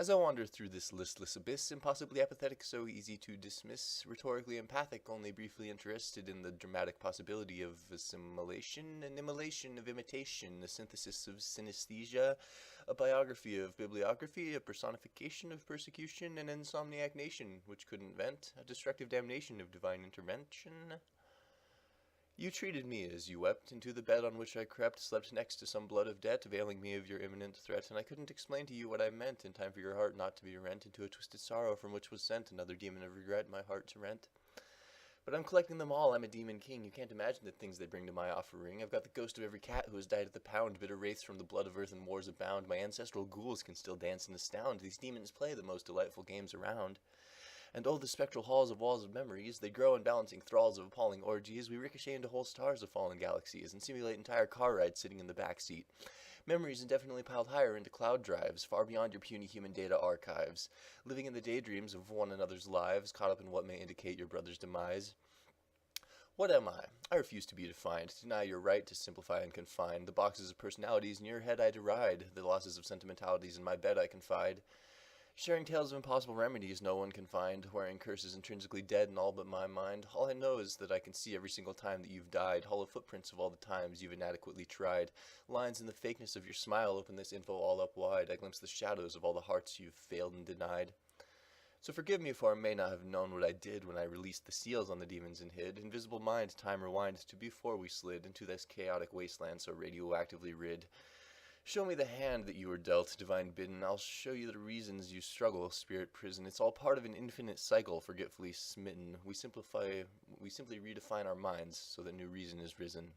As I wander through this listless abyss, impossibly apathetic, so easy to dismiss, rhetorically empathic, only briefly interested in the dramatic possibility of assimilation, an immolation of imitation, a synthesis of synesthesia, a biography of bibliography, a personification of persecution, an insomniac nation which couldn't vent, a destructive damnation of divine intervention. You treated me as you wept, into the bed on which I crept, slept next to some blood of debt, availing me of your imminent threat, and I couldn't explain to you what I meant, in time for your heart not to be rent into a twisted sorrow from which was sent another demon of regret, my heart to rent. But I'm collecting them all, I'm a demon king, you can't imagine the things they bring to my offering. I've got the ghost of every cat who has died at the pound, bitter wraiths from the blood of earth and wars abound, my ancestral ghouls can still dance and astound, these demons play the most delightful games around. And oh, the spectral halls of walls of memories, they grow in balancing thralls of appalling orgies, we ricochet into whole stars of fallen galaxies, and simulate entire car rides sitting in the back seat. Memories indefinitely piled higher into cloud drives, far beyond your puny human data archives, living in the daydreams of one another's lives, caught up in what may indicate your brother's demise. What am I? I refuse to be defined, deny your right to simplify and confine, the boxes of personalities in your head I deride, the losses of sentimentalities in my bed I confide. Sharing tales of impossible remedies no one can find, wearing curses intrinsically dead in all but my mind. All I know is that I can see every single time that you've died, hollow footprints of all the times you've inadequately tried. Lines in the fakeness of your smile open this info all up wide. I glimpse the shadows of all the hearts you've failed and denied. So forgive me, for I may not have known what I did when I released the seals on the demons and hid. Invisible mind, time rewind to before we slid into this chaotic wasteland so radioactively rid. Show me the hand that you were dealt, divine bidden. I'll show you the reasons you struggle, spirit prison. It's all part of an infinite cycle, forgetfully smitten. We simply redefine our minds so that new reason is risen.